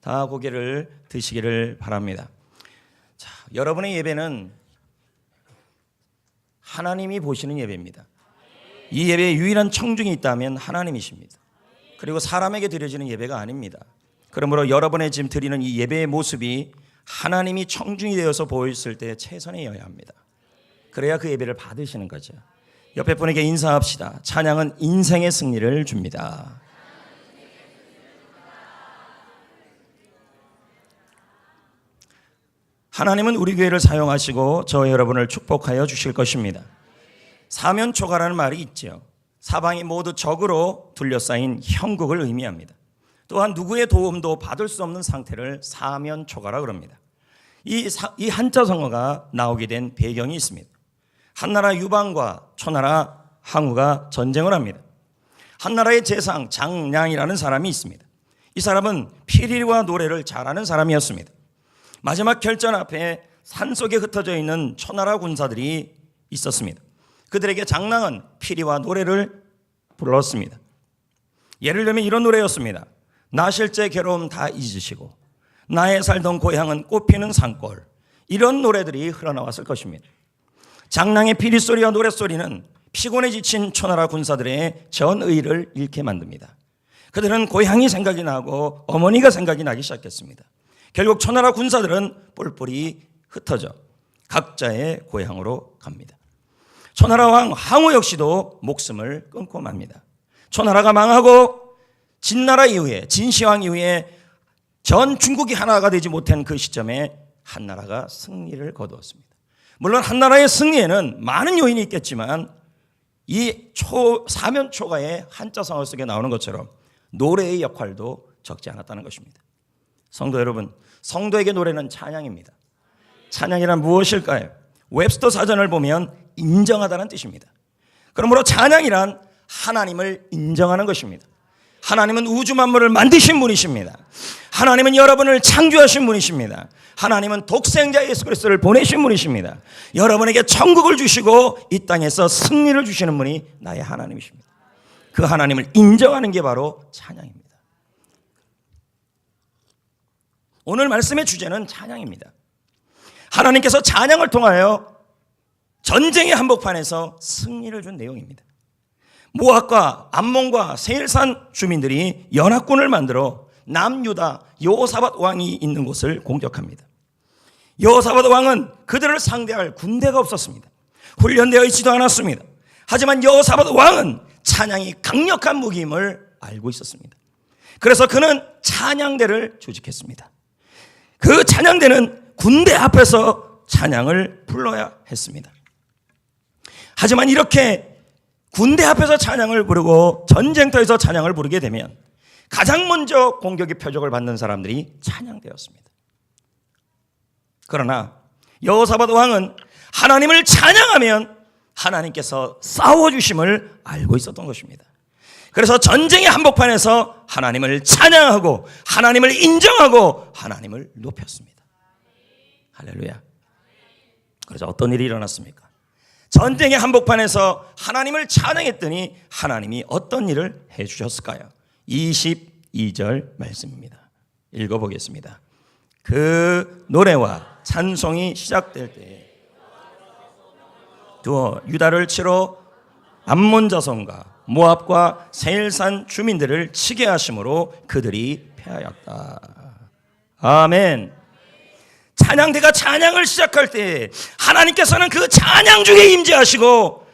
다 고개를 드시기를 바랍니다. 자, 여러분의 예배는 하나님이 보시는 예배입니다. 이 예배에 유일한 청중이 있다면 하나님이십니다. 그리고 사람에게 드려지는 예배가 아닙니다. 그러므로 여러분의 지금 드리는 이 예배의 모습이 하나님이 청중이 되어서 보였을 때 최선이어야 합니다. 그래야 그 예배를 받으시는 거죠. 옆에 분에게 인사합시다. 찬양은 인생의 승리를 줍니다. 하나님은 우리 교회를 사용하시고 저와 여러분을 축복하여 주실 것입니다. 사면초가라는 말이 있죠. 사방이 모두 적으로 둘러싸인 형국을 의미합니다. 또한 누구의 도움도 받을 수 없는 상태를 사면초가라고 합니다. 이 한자 성어가 나오게 된 배경이 있습니다. 한나라 유방과 초나라 항우가 전쟁을 합니다. 한나라의 재상 장량이라는 사람이 있습니다. 이 사람은 피리와 노래를 잘하는 사람이었습니다. 마지막 결전 앞에 산속에 흩어져 있는 초나라 군사들이 있었습니다. 그들에게 장랑은 피리와 노래를 불렀습니다. 예를 들면 이런 노래였습니다. 나 실제 괴로움 다 잊으시고 나의 살던 고향은 꽃피는 산골. 이런 노래들이 흘러나왔을 것입니다. 장랑의 피리소리와 노랫소리는 피곤에 지친 초나라 군사들의 전의를 잃게 만듭니다. 그들은 고향이 생각이 나고 어머니가 생각이 나기 시작했습니다. 결국 초나라 군사들은 뿔뿔이 흩어져 각자의 고향으로 갑니다. 초나라 왕 항우 역시도 목숨을 끊고 맙니다. 초나라가 망하고 진나라 이후에 진시황 이후에 전 중국이 하나가 되지 못한 그 시점에 한나라가 승리를 거두었습니다. 물론 한나라의 승리에는 많은 요인이 있겠지만 이 사면초가의 한자 성어 속에 나오는 것처럼 노래의 역할도 적지 않았다는 것입니다. 성도 여러분, 성도에게 노래는 찬양입니다. 찬양이란 무엇일까요? 웹스터 사전을 보면 인정하다는 뜻입니다. 그러므로 찬양이란 하나님을 인정하는 것입니다. 하나님은 우주 만물을 만드신 분이십니다. 하나님은 여러분을 창조하신 분이십니다. 하나님은 독생자 예수 그리스도를 보내신 분이십니다. 여러분에게 천국을 주시고 이 땅에서 승리를 주시는 분이 나의 하나님이십니다. 그 하나님을 인정하는 게 바로 찬양입니다. 오늘 말씀의 주제는 찬양입니다. 하나님께서 찬양을 통하여 전쟁의 한복판에서 승리를 준 내용입니다. 모압과 암몬과 세일산 주민들이 연합군을 만들어 남유다 여호사밧 왕이 있는 곳을 공격합니다. 여호사밧 왕은 그들을 상대할 군대가 없었습니다. 훈련되어 있지도 않았습니다. 하지만 여호사밧 왕은 찬양이 강력한 무기임을 알고 있었습니다. 그래서 그는 찬양대를 조직했습니다. 그 찬양대는 군대 앞에서 찬양을 불러야 했습니다. 하지만 이렇게 군대 앞에서 찬양을 부르고 전쟁터에서 찬양을 부르게 되면 가장 먼저 공격의 표적을 받는 사람들이 찬양대였습니다. 그러나 여호사밧 왕은 하나님을 찬양하면 하나님께서 싸워주심을 알고 있었던 것입니다. 그래서 전쟁의 한복판에서 하나님을 찬양하고 하나님을 인정하고 하나님을 높였습니다. 할렐루야. 그래서 어떤 일이 일어났습니까? 전쟁의 한복판에서 하나님을 찬양했더니 하나님이 어떤 일을 해주셨을까요? 22절 말씀입니다. 읽어보겠습니다. 그 노래와 찬송이 시작될 때에 두어 유다를 치러 암몬 자손과 모압과 세일산 주민들을 치게 하심으로 그들이 패하였다. 아멘. 찬양대가 찬양을 시작할 때 하나님께서는 그 찬양 중에 임재하시고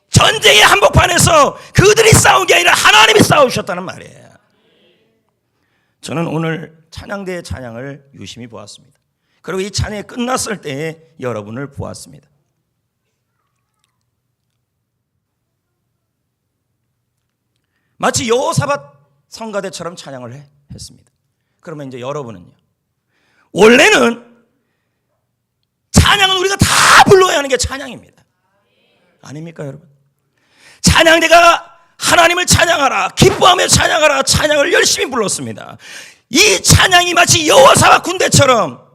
전쟁의 한복판에서 그들이 싸운 게 아니라 하나님이 싸우셨다는 말이에요. 저는 오늘 찬양대의 찬양을 유심히 보았습니다. 그리고 이 찬양이 끝났을 때에 여러분을 보았습니다. 마치 여호사밧 성가대처럼 찬양을 했습니다. 그러면 이제 여러분은요, 원래는 찬양은 우리가 다 불러야 하는 게 찬양입니다. 아닙니까 여러분? 찬양대가 하나님을 찬양하라, 기뻐하며 찬양하라, 찬양을 열심히 불렀습니다. 이 찬양이 마치 여호사밧 군대처럼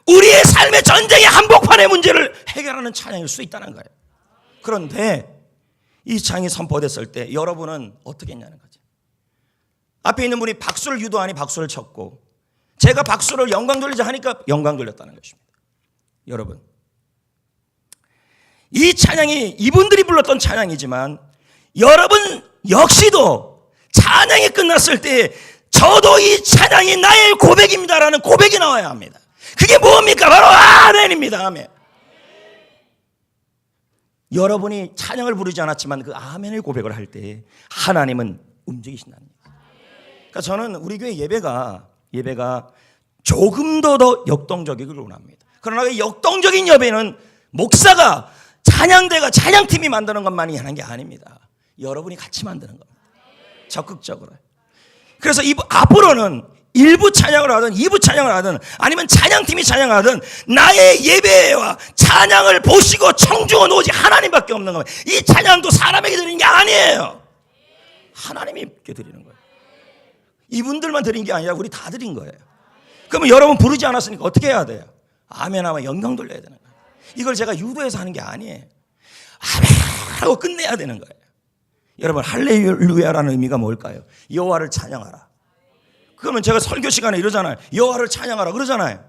우리의 삶의 전쟁의 한복판의 문제를 해결하는 찬양일 수 있다는 거예요. 그런데 이 찬양이 선포됐을 때 여러분은 어떻게 했냐는 거죠. 앞에 있는 분이 박수를 유도하니 박수를 쳤고, 제가 박수를 영광 돌리자 하니까 영광 돌렸다는 것입니다. 여러분, 이 찬양이 이분들이 불렀던 찬양이지만 여러분 역시도 찬양이 끝났을 때 저도 이 찬양이 나의 고백입니다라는 고백이 나와야 합니다. 그게 뭡니까? 바로 아멘입니다. 아멘. 여러분이 찬양을 부르지 않았지만 그 아멘의 고백을 할 때 하나님은 움직이신다는 거예요. 그러니까 저는 우리 교회 예배가 조금 더 역동적이길 원합니다. 그러나 그 역동적인 예배는 목사가 찬양대가 찬양팀이 만드는 것만이 하는 게 아닙니다. 여러분이 같이 만드는 겁니다. 적극적으로. 그래서 앞으로는 1부 찬양을 하든 2부 찬양을 하든 아니면 찬양팀이 찬양하든 나의 예배와 찬양을 보시고 청중은 오직 하나님밖에 없는 거예요. 이 찬양도 사람에게 드리는 게 아니에요. 하나님께 드리는 거예요. 이분들만 드린 게 아니라 우리 다 드린 거예요. 그러면 여러분 부르지 않았으니까 어떻게 해야 돼요? 아멘 하면 영광 돌려야 되는 거예요. 이걸 제가 유도해서 하는 게 아니에요. 아멘 하고 끝내야 되는 거예요. 여러분, 할렐루야라는 의미가 뭘까요? 여호와를 찬양하라. 그러면 제가 설교 시간에 이러잖아요. 여호와를 찬양하라 그러잖아요.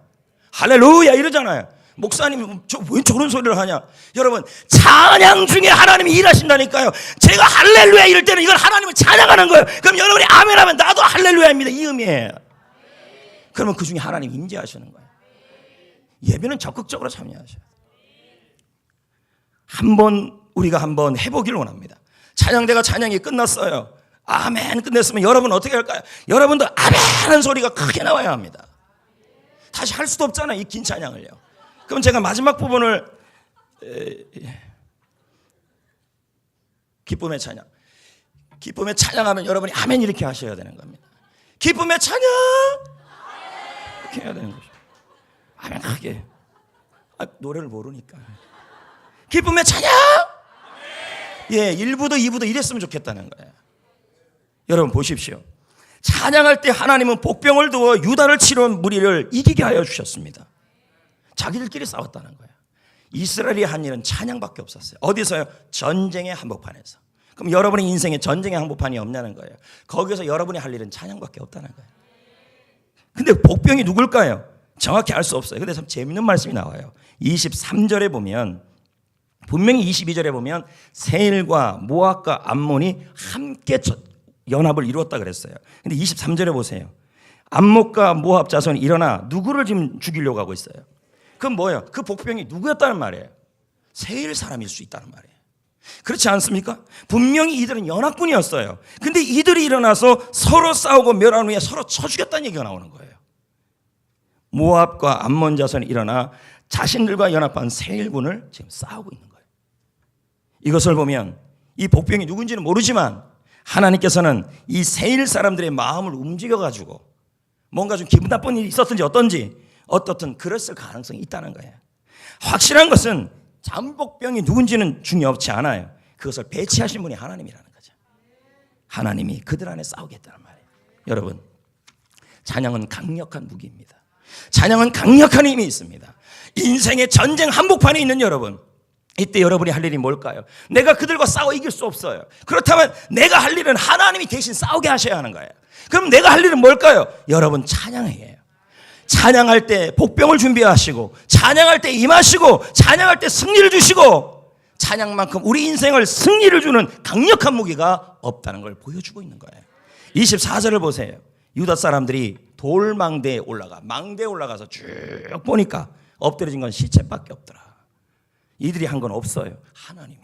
할렐루야 이러잖아요. 목사님 왜 저런 소리를 하냐? 여러분, 찬양 중에 하나님이 일하신다니까요. 제가 할렐루야 이럴 때는 이걸 하나님을 찬양하는 거예요. 그럼 여러분이 아멘 하면 나도 할렐루야입니다. 이 의미예요. 그러면 그 중에 하나님이 임재하시는 거예요. 예배는 적극적으로 참여하셔야 돼요. 우리가 한번 해보기를 원합니다. 찬양대가 찬양이 끝났어요. 아멘 끝냈으면 여러분 어떻게 할까요? 여러분도 아멘 하는 소리가 크게 나와야 합니다. 다시 할 수도 없잖아요, 이 긴 찬양을요. 그럼 제가 마지막 부분을 기쁨의 찬양하면 여러분이 아멘 이렇게 하셔야 되는 겁니다. 기쁨의 찬양 이렇게 해야 되는 거죠. 아멘 크게. 노래를 모르니까. 기쁨의 찬양. 예, 1부도 2부도 이랬으면 좋겠다는 거예요. 여러분 보십시오. 찬양할 때 하나님은 복병을 두어 유다를 치러온 무리를 이기게 하여 주셨습니다. 자기들끼리 싸웠다는 거예요. 이스라엘이 한 일은 찬양밖에 없었어요. 어디서요? 전쟁의 한복판에서. 그럼 여러분의 인생에 전쟁의 한복판이 없냐는 거예요. 거기서 여러분이 할 일은 찬양밖에 없다는 거예요. 근데 복병이 누굴까요? 정확히 알 수 없어요. 근데 참 재밌는 말씀이 나와요. 23절에 보면, 분명히 22절에 보면 세일과 모압과 암몬이 함께 연합을 이루었다 그랬어요. 근데 23절에 보세요. 암몬과 모압 자손이 일어나 누구를 지금 죽이려고 하고 있어요? 그건 뭐예요? 그 복병이 누구였다는 말이에요? 세일 사람일 수 있다는 말이에요. 그렇지 않습니까? 분명히 이들은 연합군이었어요. 근데 이들이 일어나서 서로 싸우고 멸한 후에 서로 쳐 죽였다는 얘기가 나오는 거예요. 모압과 암몬 자손이 일어나 자신들과 연합한 세일군을 지금 싸우고 있는 거예요. 이것을 보면 이 복병이 누군지는 모르지만 하나님께서는 이 세일 사람들의 마음을 움직여가지고 뭔가 좀 기분 나쁜 일이 있었든지 어떻든 그랬을 가능성이 있다는 거예요. 확실한 것은 잠복병이 누군지는 중요하지 않아요. 그것을 배치하신 분이 하나님이라는 거죠. 하나님이 그들 안에 싸우겠다는 말이에요. 여러분, 찬양은 강력한 무기입니다. 찬양은 강력한 힘이 있습니다. 인생의 전쟁 한복판에 있는 여러분, 이때 여러분이 할 일이 뭘까요? 내가 그들과 싸워 이길 수 없어요. 그렇다면 내가 할 일은 하나님이 대신 싸우게 하셔야 하는 거예요. 그럼 내가 할 일은 뭘까요? 여러분, 찬양이에요. 찬양할 때 복병을 준비하시고, 찬양할 때 임하시고, 찬양할 때 승리를 주시고, 찬양만큼 우리 인생을 승리를 주는 강력한 무기가 없다는 걸 보여주고 있는 거예요. 24절을 보세요. 유다 사람들이 돌망대에 올라가서 쭉 보니까 엎드려진 건 시체밖에 없더라. 이들이 한 건 없어요. 하나님이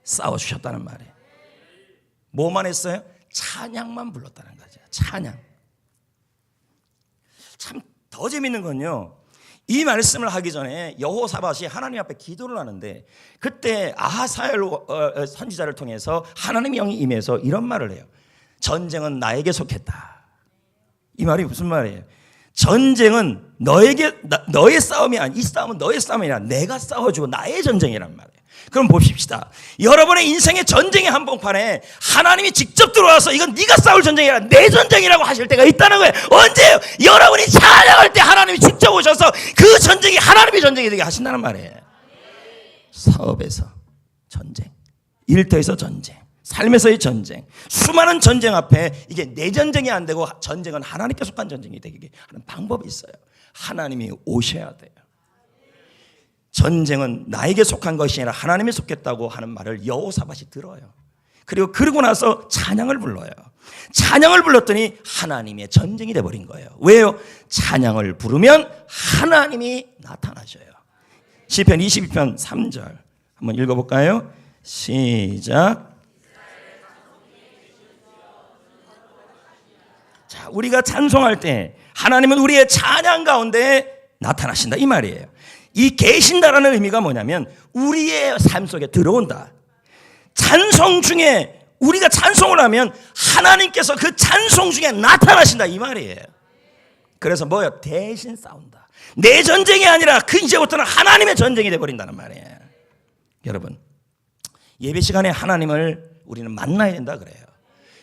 싸워주셨다는 말이에요. 뭐만 했어요? 찬양만 불렀다는 거죠. 찬양. 참 더 재밌는 건요, 이 말씀을 하기 전에 여호사밧이 하나님 앞에 기도를 하는데, 그때 아하사엘 선지자를 통해서 하나님의 영이 임해서 이런 말을 해요. 전쟁은 나에게 속했다. 이 말이 무슨 말이에요? 전쟁은 너의 싸움이 아니, 이 싸움은 너의 싸움이 아니라 내가 싸워주고 나의 전쟁이란 말이에요. 그럼 봅시다. 여러분의 인생의 전쟁의 한복판에 하나님이 직접 들어와서 이건 네가 싸울 전쟁이 아니라 내 전쟁이라고 하실 때가 있다는 거예요. 언제요? 여러분이 찬양할 때 하나님이 직접 오셔서 그 전쟁이 하나님의 전쟁이 되게 하신다는 말이에요. 사업에서 전쟁, 일터에서 전쟁, 삶에서의 전쟁, 수많은 전쟁 앞에 이게 내 전쟁이 안 되고 전쟁은 하나님께 속한 전쟁이 되게 하는 방법이 있어요. 하나님이 오셔야 돼요. 전쟁은 나에게 속한 것이 아니라 하나님이 속했다고 하는 말을 여호사밧이 들어요. 그리고 나서 찬양을 불러요. 찬양을 불렀더니 하나님의 전쟁이 돼버린 거예요. 왜요? 찬양을 부르면 하나님이 나타나셔요. 시편 22편 3절 한번 읽어볼까요? 시작. 자, 우리가 찬송할 때 하나님은 우리의 찬양 가운데 나타나신다 이 말이에요. 이 계신다라는 의미가 뭐냐면 우리의 삶 속에 들어온다. 찬송 중에 우리가 찬송을 하면 하나님께서 그 찬송 중에 나타나신다 이 말이에요. 그래서 뭐예요? 대신 싸운다. 내 전쟁이 아니라 그 이제부터는 하나님의 전쟁이 돼버린다는 말이에요. 여러분, 예배 시간에 하나님을 우리는 만나야 된다 그래요.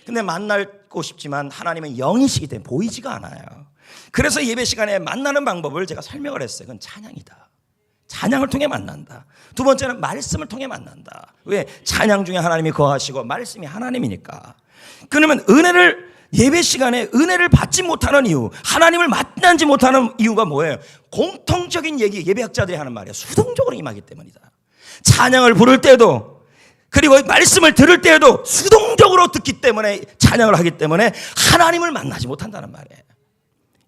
근데 만나고 싶지만 하나님은 영이시기 때문에 보이지가 않아요. 그래서 예배 시간에 만나는 방법을 제가 설명을 했어요. 그건 찬양이다. 찬양을 통해 만난다. 두 번째는 말씀을 통해 만난다. 왜? 찬양 중에 하나님이 거하시고 말씀이 하나님이니까. 그러면 예배 시간에 은혜를 받지 못하는 이유, 하나님을 만나지 못하는 이유가 뭐예요? 공통적인 얘기, 예배학자들이 하는 말이에요. 수동적으로 임하기 때문이다. 찬양을 부를 때도 그리고 말씀을 들을 때에도 수동적으로 듣기 때문에 찬양을 하기 때문에 하나님을 만나지 못한다는 말이에요.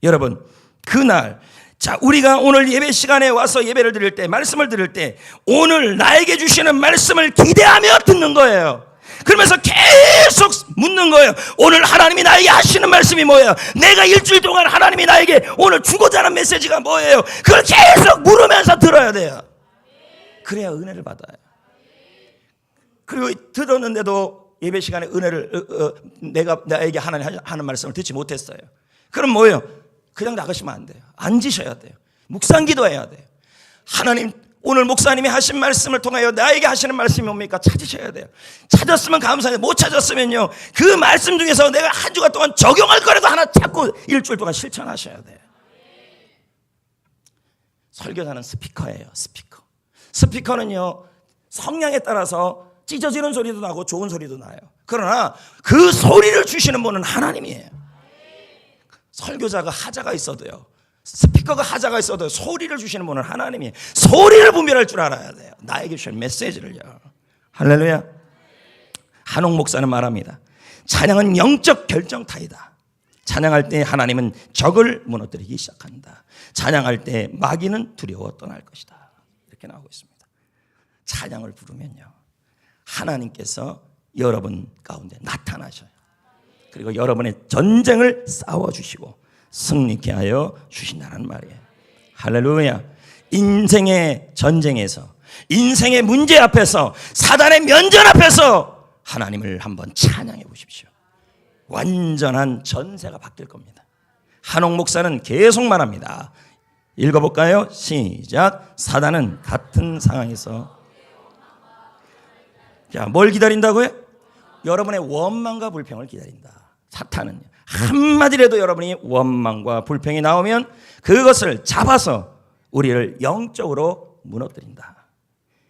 여러분, 그날 자, 우리가 오늘 예배 시간에 와서 예배를 드릴 때, 말씀을 들을 때 오늘 나에게 주시는 말씀을 기대하며 듣는 거예요. 그러면서 계속 묻는 거예요. 오늘 하나님이 나에게 하시는 말씀이 뭐예요? 내가 일주일 동안 하나님이 나에게 오늘 주고자 하는 메시지가 뭐예요? 그걸 계속 물으면서 들어야 돼요. 그래야 은혜를 받아요. 그리고 들었는데도 예배 시간에 은혜를 내가 나에게 하나님 하는 말씀을 듣지 못했어요. 그럼 뭐예요? 그냥 나가시면 안 돼요. 앉으셔야 돼요. 묵상 기도해야 돼요. 하나님, 오늘 목사님이 하신 말씀을 통하여 나에게 하시는 말씀이 뭡니까? 찾으셔야 돼요. 찾았으면 감사해요. 못 찾았으면요, 그 말씀 중에서 내가 한 주간 동안 적용할 거라도 하나 찾고 일주일 동안 실천하셔야 돼요. 설교자는 스피커예요. 스피커는요, 성량에 따라서 찢어지는 소리도 나고 좋은 소리도 나요. 그러나 그 소리를 주시는 분은 하나님이에요. 설교자가 하자가 있어도요, 스피커가 하자가 있어도 소리를 주시는 분은 하나님이에요. 소리를 분별할 줄 알아야 돼요. 나에게 주신 메시지를요. 할렐루야. 한옥 목사는 말합니다. 찬양은 영적 결정타이다. 찬양할 때 하나님은 적을 무너뜨리기 시작한다. 찬양할 때 마귀는 두려워 떠날 것이다. 이렇게 나오고 있습니다. 찬양을 부르면요, 하나님께서 여러분 가운데 나타나셔요. 그리고 여러분의 전쟁을 싸워주시고 승리케 하여 주신다는 말이에요. 할렐루야. 인생의 전쟁에서, 인생의 문제 앞에서, 사단의 면전 앞에서 하나님을 한번 찬양해 보십시오. 완전한 전세가 바뀔 겁니다. 한옥 목사는 계속 말합니다. 읽어볼까요? 시작. 사단은 같은 상황에서, 자, 뭘 기다린다고요? 여러분의 원망과 불평을 기다린다. 사탄은요, 한마디라도 여러분이 원망과 불평이 나오면 그것을 잡아서 우리를 영적으로 무너뜨린다.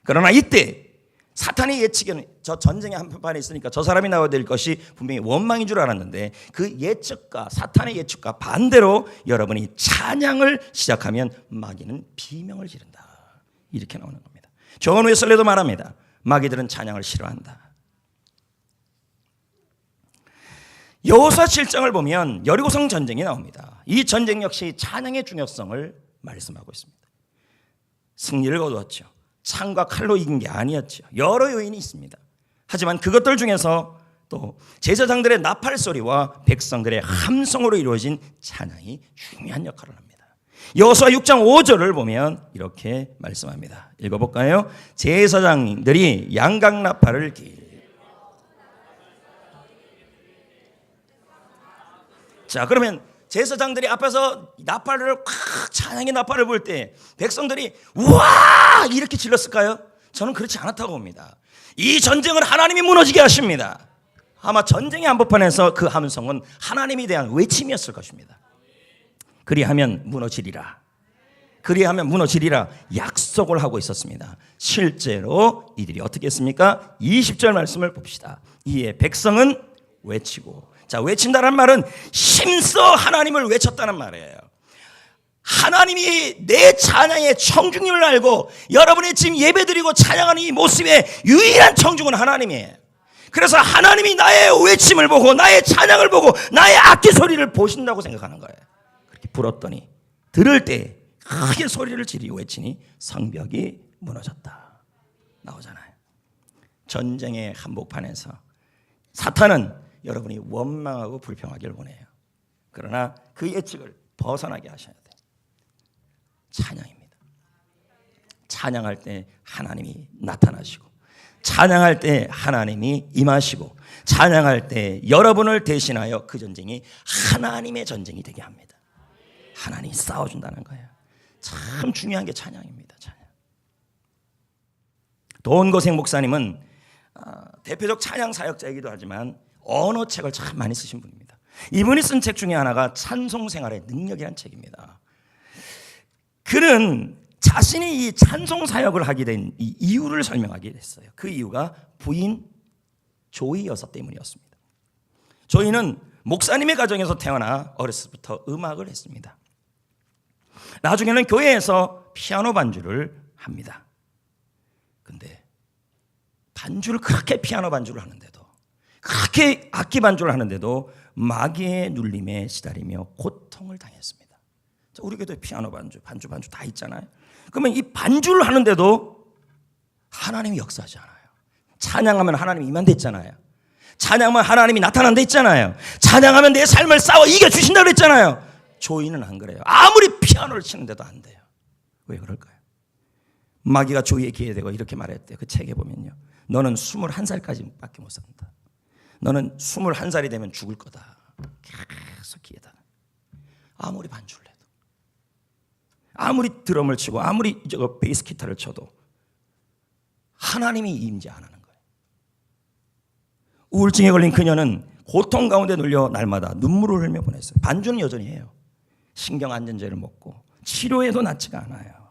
그러나 이때 사탄이 예측에는 저 전쟁의 한편판에 있으니까 저 사람이 나와야 될 것이 분명히 원망인 줄 알았는데, 그 예측과 사탄의 예측과 반대로 여러분이 찬양을 시작하면 마귀는 비명을 지른다. 이렇게 나오는 겁니다. 존 웨슬리도 말합니다. 마귀들은 찬양을 싫어한다. 여호수아 7장을 보면 여리고성 전쟁이 나옵니다. 이 전쟁 역시 찬양의 중요성을 말씀하고 있습니다. 승리를 거두었죠. 창과 칼로 이긴 게 아니었죠. 여러 요인이 있습니다. 하지만 그것들 중에서 또 제사장들의 나팔 소리와 백성들의 함성으로 이루어진 찬양이 중요한 역할을 합니다. 여호수아 6장 5절을 보면 이렇게 말씀합니다. 읽어볼까요? 제사장들이 양각 나팔을 자, 그러면 제사장들이 앞에서 나팔을 찬양의 나팔을 불 때 백성들이 우와 이렇게 질렀을까요? 저는 그렇지 않았다고 봅니다. 이 전쟁을 하나님이 무너지게 하십니다. 아마 전쟁의 한복판에서 그 함성은 하나님에 대한 외침이었을 것입니다. 그리하면 무너지리라. 그리하면 무너지리라 약속을 하고 있었습니다. 실제로 이들이 어떻게 했습니까? 20절 말씀을 봅시다. 이에 백성은 외치고. 자, 외친다는 말은 힘써 하나님을 외쳤다는 말이에요. 하나님이 내 찬양의 청중을 알고 여러분이 지금 예배드리고 찬양하는 이 모습의 유일한 청중은 하나님이에요. 그래서 하나님이 나의 외침을 보고 나의 찬양을 보고 나의 악기 소리를 보신다고 생각하는 거예요. 그렇게 불었더니 들을 때 크게 소리를 지르고 외치니 성벽이 무너졌다 나오잖아요. 전쟁의 한복판에서 사탄은 여러분이 원망하고 불평하기를 원해요. 그러나 그 예측을 벗어나게 하셔야 돼요. 찬양입니다. 찬양할 때 하나님이 나타나시고, 찬양할 때 하나님이 임하시고, 찬양할 때 여러분을 대신하여 그 전쟁이 하나님의 전쟁이 되게 합니다. 하나님이 싸워준다는 거예요. 참 중요한 게 찬양입니다. 찬양. 도원고생 목사님은 대표적 찬양 사역자이기도 하지만 언어책을 참 많이 쓰신 분입니다. 이분이 쓴 책 중에 하나가 찬송생활의 능력이라는 책입니다. 그는 자신이 이 찬송 사역을 하게 된 이 이유를 설명하게 됐어요. 그 이유가 부인 조이 여사 때문이었습니다. 조이는 목사님의 가정에서 태어나 어렸을 때부터 음악을 했습니다. 나중에는 교회에서 피아노 반주를 합니다. 근데 반주를 그렇게 피아노 반주를 하는데도, 그렇게 악기 반주를 하는데도 마귀의 눌림에 시달리며 고통을 당했습니다. 우리 교회도 피아노 반주 다 있잖아요. 그러면 이 반주를 하는데도 하나님이 역사하지 않아요. 찬양하면 하나님이 임한댔잖아요. 찬양하면 하나님이 나타난다 했잖아요. 찬양하면 내 삶을 싸워 이겨주신다고 그랬잖아요. 조이는 안 그래요. 아무리 피아노를 치는데도 안 돼요. 왜 그럴까요? 마귀가 조이의 귀에 대고 이렇게 말했대요. 그 책에 보면요, 너는 21살까지밖에 못 산다. 너는 21살이 되면 죽을 거다. 계속 귀에다. 아무리 반주를 해도, 아무리 드럼을 치고, 아무리 베이스 기타를 쳐도 하나님이 임재 안 하는 거예요. 우울증에 걸린 그녀는 고통 가운데 눌려 날마다 눈물을 흘며 보냈어요. 반주는 여전히 해요. 신경 안정제를 먹고 치료해도 낫지가 않아요.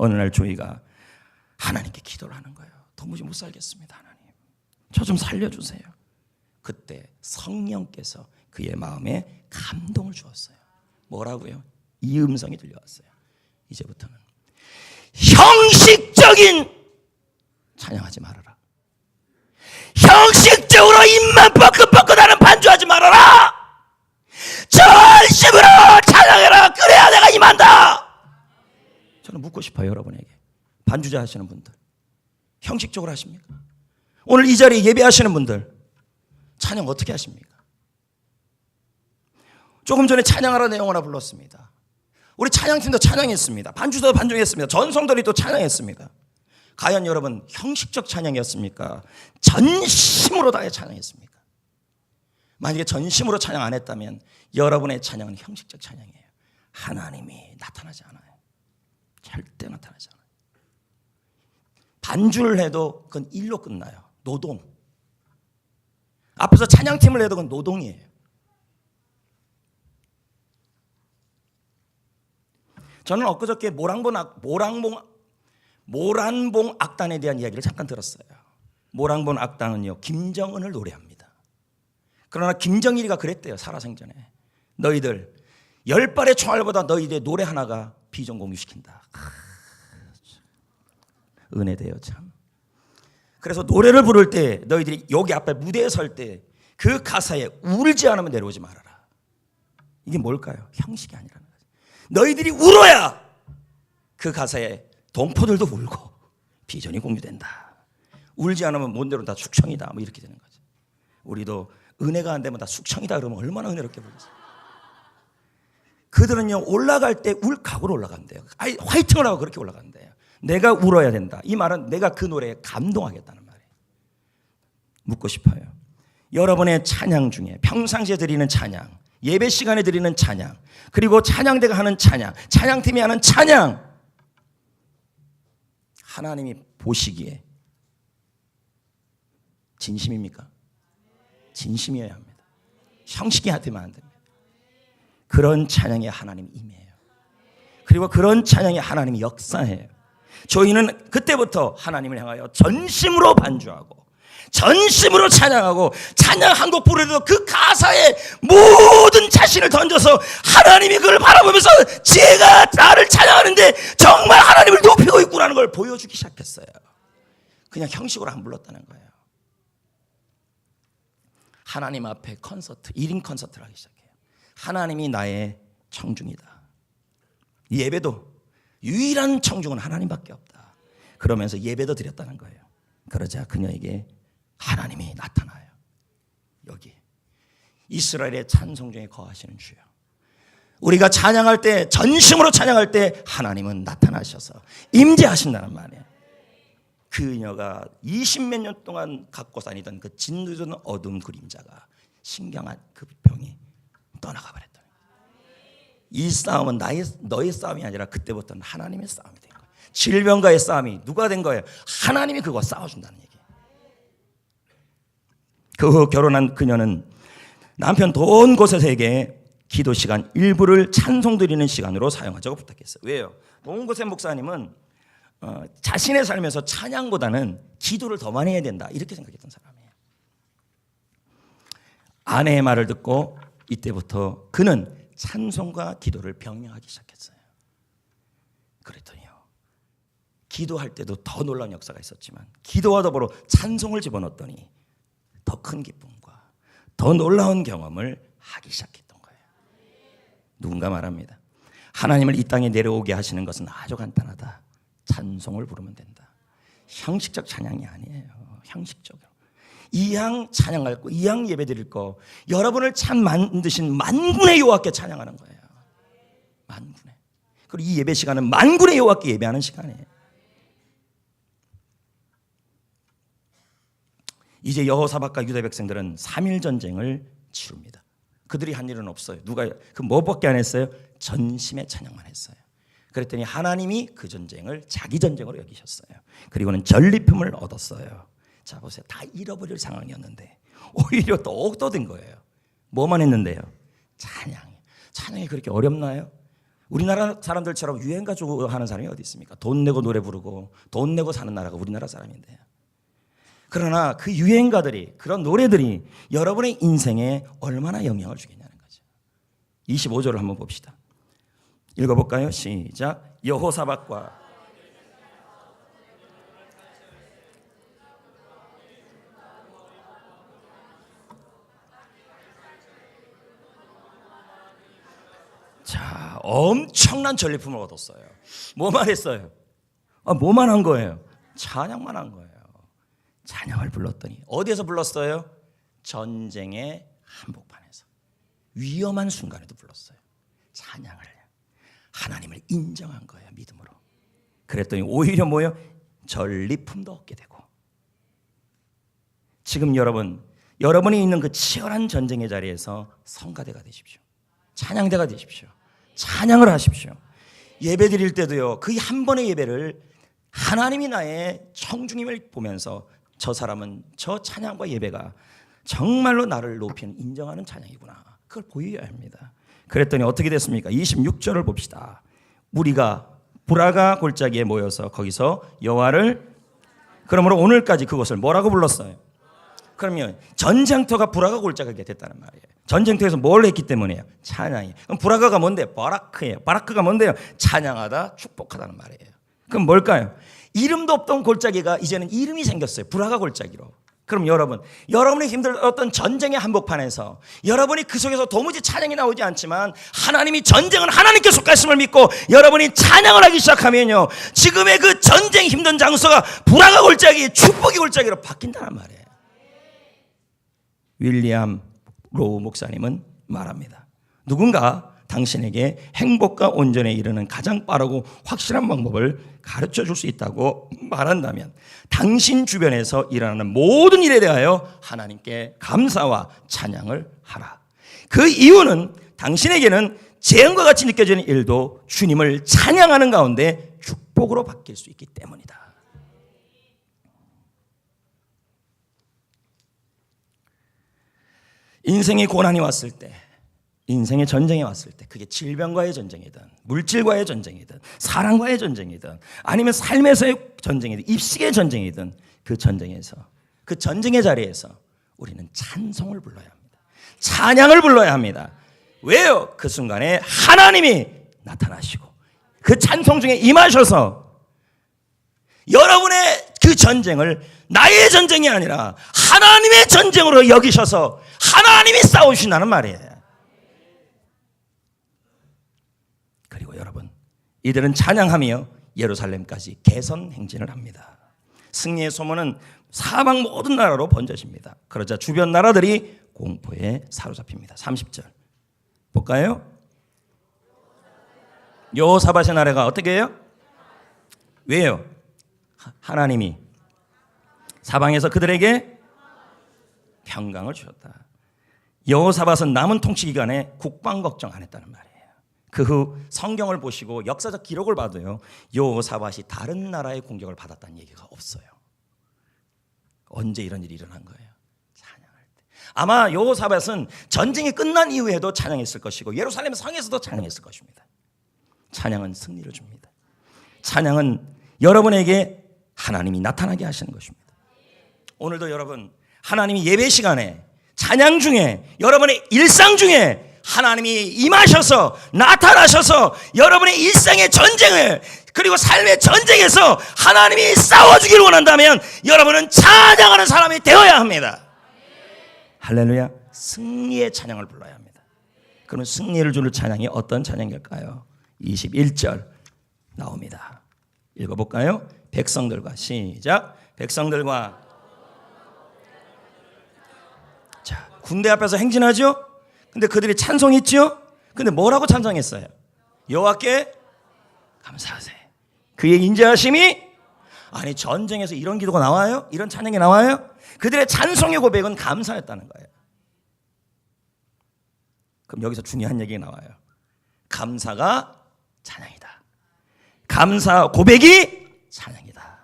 어느 날 조이가 하나님께 기도를 하는 거예요. 도무지 못 살겠습니다. 하나님, 저 좀 살려주세요. 그때 성령께서 그의 마음에 감동을 주었어요. 뭐라고요? 이 음성이 들려왔어요. 이제부터는 형식적인 찬양하지 말아라. 형식적으로 입만 뻐끗뻐끗하는 반주하지 말아라. 전심으로 찬양해라. 그래야 내가 임한다. 저는 묻고 싶어요, 여러분에게. 반주자 하시는 분들, 형식적으로 하십니까? 오늘 이 자리에 예배하시는 분들, 찬양 어떻게 하십니까? 조금 전에 찬양하라 내용 하나 불렀습니다. 우리 찬양팀도 찬양했습니다. 반주도 반주했습니다. 전성들이 또 찬양했습니다. 과연 여러분 형식적 찬양이었습니까? 전심으로 다해 찬양했습니까? 만약에 전심으로 찬양 안 했다면 여러분의 찬양은 형식적 찬양이에요. 하나님이 나타나지 않아요. 절대 나타나지 않아요. 반주를 해도 그건 일로 끝나요. 노동. 앞에서 찬양팀을 해도 그건 노동이에요. 저는 엊그저께 모란봉 악단에 대한 이야기를 잠깐 들었어요. 모란봉 악단은요, 김정은을 노래합니다. 그러나 김정일이가 그랬대요. 살아생전에. 너희들 10발의 총알보다 너희들의 노래 하나가 비전 공유시킨다. 은혜돼요 참. 그래서 노래를 부를 때 너희들이 여기 앞에 무대에 설 때 그 가사에 울지 않으면 내려오지 말아라. 이게 뭘까요? 형식이 아니라는 거죠. 너희들이 울어야 그 가사에 동포들도 울고 비전이 공유된다. 울지 않으면 못 내려온다. 숙청이다. 뭐 이렇게 되는 거죠. 우리도 은혜가 안 되면 다 숙청이다 그러면 얼마나 은혜롭게 부르겠어요. 그들은요, 올라갈 때 울 각오로 올라간대요. 아니, 화이팅을 하고 그렇게 올라간대요. 내가 울어야 된다. 이 말은 내가 그 노래에 감동하겠다는 말이에요. 묻고 싶어요. 여러분의 찬양 중에 평상시에 드리는 찬양, 예배 시간에 드리는 찬양, 그리고 찬양대가 하는 찬양, 찬양팀이 하는 찬양, 하나님이 보시기에 진심입니까? 진심이어야 합니다. 형식이 되면 안 됩니다. 그런 찬양에 하나님이 임해요. 그리고 그런 찬양에 하나님이 역사해요. 저희는 그때부터 하나님을 향하여 전심으로 반주하고 전심으로 찬양하고 찬양 한 곡 부르도 그 가사에 모든 자신을 던져서 하나님이 그걸 바라보면서 제가 나를 찬양하는데 정말 하나님을 높이고 있구나는 걸 보여주기 시작했어요. 그냥 형식으로 안 불렀다는 거예요. 하나님 앞에 콘서트, 1인 콘서트를 하기 시작해요. 하나님이 나의 청중이다. 이 예배도 유일한 청중은 하나님밖에 없다. 그러면서 예배도 드렸다는 거예요. 그러자 그녀에게 하나님이 나타나요. 여기 이스라엘의 찬송 중에 거하시는 주여, 우리가 찬양할 때, 전심으로 찬양할 때 하나님은 나타나셔서 임재하신다는 말이에요. 그녀가 20몇 년 동안 갖고 다니던 그 진두던 어둠 그림자가, 신경한 그 병이 떠나가 버렸다. 이 싸움은 너의 싸움이 아니라 그때부터는 하나님의 싸움이 된 거예요. 질병과의 싸움이 누가 된 거예요? 하나님이 그거 싸워준다는 얘기예요. 그 후 결혼한 그녀는 남편 돈 곳에게 기도 시간 일부를 찬송 드리는 시간으로 사용하자고 부탁했어요. 왜요? 돈 곳의 목사님은 자신의 삶에서 찬양보다는 기도를 더 많이 해야 된다, 이렇게 생각했던 사람이에요. 아내의 말을 듣고 이때부터 그는 찬송과 기도를 병행하기 시작했어요. 그랬더니요, 기도할 때도 더 놀라운 역사가 있었지만 기도와 더불어 찬송을 집어넣었더니 더 큰 기쁨과 더 놀라운 경험을 하기 시작했던 거예요. 누군가 말합니다. 하나님을 이 땅에 내려오게 하시는 것은 아주 간단하다. 찬송을 부르면 된다. 형식적 찬양이 아니에요. 형식적으로 이왕 찬양할 거, 이왕 예배 드릴 거, 여러분을 참 만드신 만군의 여호와께 찬양하는 거예요. 만군의. 그리고 이 예배 시간은 만군의 여호와께 예배하는 시간이에요. 이제 여호사밧과 유다 백성들은 3일 전쟁을 치릅니다. 그들이 한 일은 없어요. 누가 그 뭐밖에 안 했어요? 전심의 찬양만 했어요. 그랬더니 하나님이 그 전쟁을 자기 전쟁으로 여기셨어요. 그리고는 전리품을 얻었어요. 자 보세요. 다 잃어버릴 상황이었는데 오히려 더 얻어든 거예요. 뭐만 했는데요? 찬양이 그렇게 어렵나요? 우리나라 사람들처럼 유행 가지고 하는 사람이 어디 있습니까? 돈 내고 노래 부르고 돈 내고 사는 나라가 우리나라 사람인데요. 그러나 그 유행가들이, 그런 노래들이 여러분의 인생에 얼마나 영향을 주겠냐는 거죠. 25절을 한번 봅시다. 읽어볼까요? 시작. 여호사밧과 자, 엄청난 전리품을 얻었어요. 뭐만 했어요? 뭐만 한 거예요? 찬양만 한 거예요. 찬양을 불렀더니 어디에서 불렀어요? 전쟁의 한복판에서 위험한 순간에도 불렀어요. 찬양을, 하나님을 인정한 거예요. 믿음으로. 그랬더니 오히려 뭐예요? 전리품도 얻게 되고. 지금 여러분이 있는 그 치열한 전쟁의 자리에서 성가대가 되십시오. 찬양대가 되십시오. 찬양을 하십시오. 예배 드릴 때도요, 그 한 번의 예배를 하나님이 나의 청중임을 보면서 저 사람은 저 찬양과 예배가 정말로 나를 높이는, 인정하는 찬양이구나, 그걸 보여야 합니다. 그랬더니 어떻게 됐습니까? 26절을 봅시다. 무리가 브라가 골짜기에 모여서 거기서 여호와를, 그러므로 오늘까지 그것을 뭐라고 불렀어요? 그러면 전쟁터가 브라가 골짜기가 됐다는 말이에요. 전쟁터에서 뭘 했기 때문이에요? 찬양이. 그럼 브라가가 뭔데? 바라크예요. 바라크가 뭔데요? 찬양하다, 축복하다는 말이에요. 그럼 뭘까요? 이름도 없던 골짜기가 이제는 이름이 생겼어요. 브라가 골짜기로. 그럼 여러분이 힘들 어떤 전쟁의 한복판에서 여러분이 그 속에서 도무지 찬양이 나오지 않지만 하나님이 전쟁은 하나님께 속했음을 믿고 여러분이 찬양을 하기 시작하면요, 지금의 그 전쟁 힘든 장소가 브라가 골짜기, 축복의 골짜기로 바뀐다는 말이에요. 윌리엄 로우 목사님은 말합니다. 누군가 당신에게 행복과 온전에 이르는 가장 빠르고 확실한 방법을 가르쳐 줄 수 있다고 말한다면 당신 주변에서 일어나는 모든 일에 대하여 하나님께 감사와 찬양을 하라. 그 이유는 당신에게는 재앙과 같이 느껴지는 일도 주님을 찬양하는 가운데 축복으로 바뀔 수 있기 때문이다. 인생의 고난이 왔을 때, 인생의 전쟁이 왔을 때, 그게 질병과의 전쟁이든 물질과의 전쟁이든 사랑과의 전쟁이든 아니면 삶에서의 전쟁이든 입식의 전쟁이든 그 전쟁에서 그 전쟁의 자리에서 우리는 찬송을 불러야 합니다. 찬양을 불러야 합니다. 왜요? 그 순간에 하나님이 나타나시고 그 찬송 중에 임하셔서 여러분의 그 전쟁을 나의 전쟁이 아니라 하나님의 전쟁으로 여기셔서 하나님이 싸우신다는 말이에요. 그리고 여러분, 이들은 찬양하며 예루살렘까지 개선 행진을 합니다. 승리의 소문은 사방 모든 나라로 번져집니다. 그러자 주변 나라들이 공포에 사로잡힙니다. 30절 볼까요? 여호사밧의 나라가 어떻게 해요? 왜요? 하나님이 사방에서 그들에게 평강을 주셨다. 여호사밧은 남은 통치 기간에 국방 걱정 안 했다는 말이에요. 그 후 성경을 보시고 역사적 기록을 봐도요, 여호사밧이 다른 나라의 공격을 받았다는 얘기가 없어요. 언제 이런 일이 일어난 거예요? 찬양할 때. 아마 여호사밧은 전쟁이 끝난 이후에도 찬양했을 것이고 예루살렘 성에서도 찬양했을 것입니다. 찬양은 승리를 줍니다. 찬양은 여러분에게 하나님이 나타나게 하시는 것입니다. 오늘도 여러분, 하나님이 예배 시간에 찬양 중에 여러분의 일상 중에 하나님이 임하셔서 나타나셔서 여러분의 일상의 전쟁을 그리고 삶의 전쟁에서 하나님이 싸워주기를 원한다면 여러분은 찬양하는 사람이 되어야 합니다. 할렐루야. 승리의 찬양을 불러야 합니다. 그러면 승리를 주는 찬양이 어떤 찬양일까요? 21절 나옵니다. 읽어볼까요? 백성들과 시작. 백성들과 자, 군대 앞에서 행진하죠? 근데 그들이 찬송했죠? 근데 뭐라고 찬송했어요? 여호와께 감사하세. 그의 인자하심이 아니 전쟁에서 이런 기도가 나와요? 이런 찬양이 나와요? 그들의 찬송의 고백은 감사였다는 거예요. 그럼 여기서 중요한 얘기가 나와요. 감사가 찬양이다. 감사 고백이 찬양이다.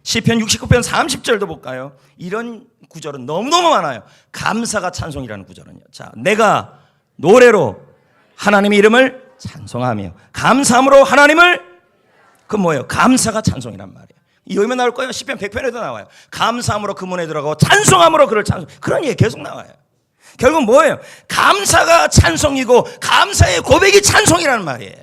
시편 69편 30절도 볼까요? 이런 구절은 너무너무 많아요. 감사가 찬송이라는 구절은요. 자, 내가 노래로 하나님의 이름을 찬송하며 감사함으로 하나님을 그 뭐예요? 감사가 찬송이란 말이에요. 여기만 나올 거예요. 시편 100편에도 나와요. 감사함으로 그 문에 들어가고 찬송함으로 그를 찬송. 그런 얘기 계속 나와요. 결국 뭐예요? 감사가 찬송이고 감사의 고백이 찬송이라는 말이에요.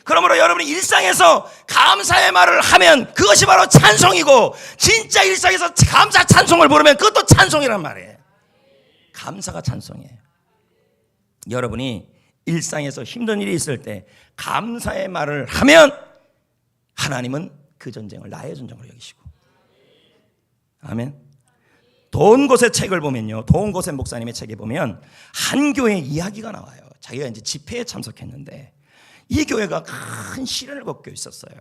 그러므로 여러분이 일상에서 감사의 말을 하면 그것이 바로 찬송이고 진짜 일상에서 감사 찬송을 부르면 그것도 찬송이란 말이에요. 감사가 찬송이에요. 여러분이 일상에서 힘든 일이 있을 때 감사의 말을 하면 하나님은 그 전쟁을 나의 전쟁으로 여기시고 아멘. 도온곳의 책을 보면요, 도온곳의 목사님의 책에 보면 한 교회 이야기가 나와요. 자기가 이제 집회에 참석했는데 이 교회가 큰 시련을 겪고 있었어요.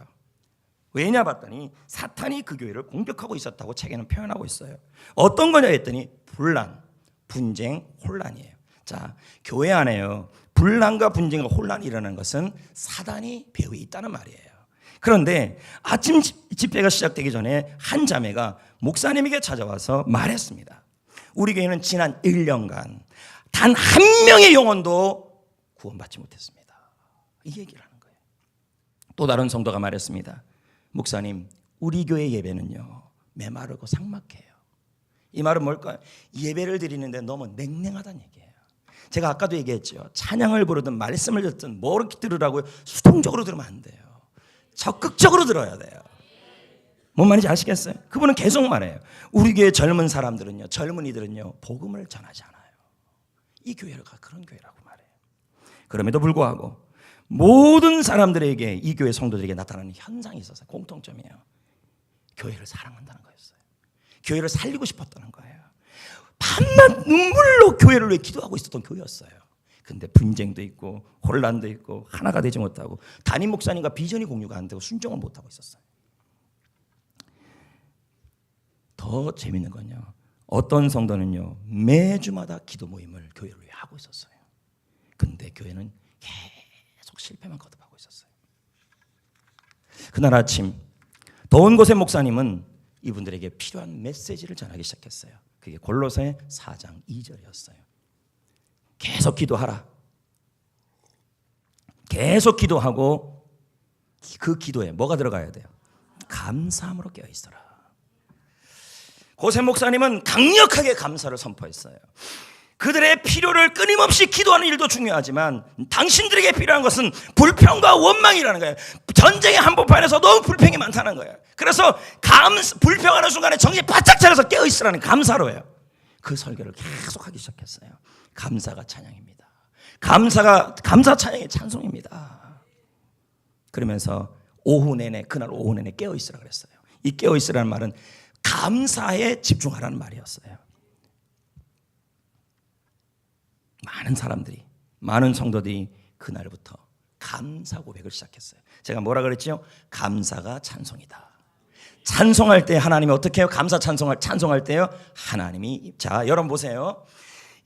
왜냐 봤더니 사탄이 그 교회를 공격하고 있었다고 책에는 표현하고 있어요. 어떤 거냐 했더니 분란, 분쟁, 혼란이에요. 자, 교회 안에요, 분란과 분쟁과 혼란이 일어나는 것은 사단이 배후에 있다는 말이에요. 그런데 아침 집회가 시작되기 전에 한 자매가 목사님에게 찾아와서 말했습니다. 우리 교회는 지난 1년간 단 한 명의 영혼도 구원받지 못했습니다. 이 얘기를 하는 거예요. 또 다른 성도가 말했습니다. 목사님, 우리 교회 예배는요 메마르고 삭막해요. 이 말은 뭘까요? 예배를 드리는데 너무 냉랭하다는 얘기예요. 제가 아까도 얘기했죠. 찬양을 부르든 말씀을 듣든 뭘 들으라고요? 수동적으로 들으면 안 돼요. 적극적으로 들어야 돼요. 뭔 말인지 아시겠어요? 그분은 계속 말해요. 우리 교회 젊은 사람들은요, 젊은이들은요 복음을 전하지 않아요. 이 교회가 그런 교회라고 말해요. 그럼에도 불구하고 모든 사람들에게, 이 교회 성도들에게 나타나는 현상이 있었어요. 공통점이에요. 교회를 사랑한다는 거였어요. 교회를 살리고 싶었다는 거예요. 밤낮 눈물로 교회를 위해 기도하고 있었던 교회였어요. 근데 분쟁도 있고 혼란도 있고 하나가 되지 못하고 담임 목사님과 비전이 공유가 안 되고 순종을 못하고 있었어요. 더 재밌는 건요, 어떤 성도는요 매주마다 기도 모임을 교회를 위해 하고 있었어요. 근데 교회는 계속 실패만 거듭하고 있었어요. 그날 아침 더운 곳의 목사님은 이분들에게 필요한 메시지를 전하기 시작했어요. 그게 골로새 4장 2절이었어요. 계속 기도하라. 계속 기도하고 그 기도에 뭐가 들어가야 돼요? 감사함으로 깨어 있어라. 고세 목사님은 강력하게 감사를 선포했어요. 그들의 필요를 끊임없이 기도하는 일도 중요하지만 당신들에게 필요한 것은 불평과 원망이라는 거예요. 전쟁의 한복판에서 너무 불평이 많다는 거예요. 그래서 불평하는 순간에 정신이 바짝 차려서 깨어있으라는 감사로예요. 그 설교를 계속 하기 시작했어요. 감사가 찬양입니다. 감사 찬양이 찬송입니다. 그러면서 그날 오후 내내 깨어있으라 그랬어요. 이 깨어있으라는 말은 감사에 집중하라는 말이었어요. 많은 성도들이 그날부터 감사 고백을 시작했어요. 제가 뭐라 그랬죠? 감사가 찬송이다. 찬송할 때 하나님이 어떻게 해요? 감사 찬송할 때요, 하나님이, 자, 여러분 보세요.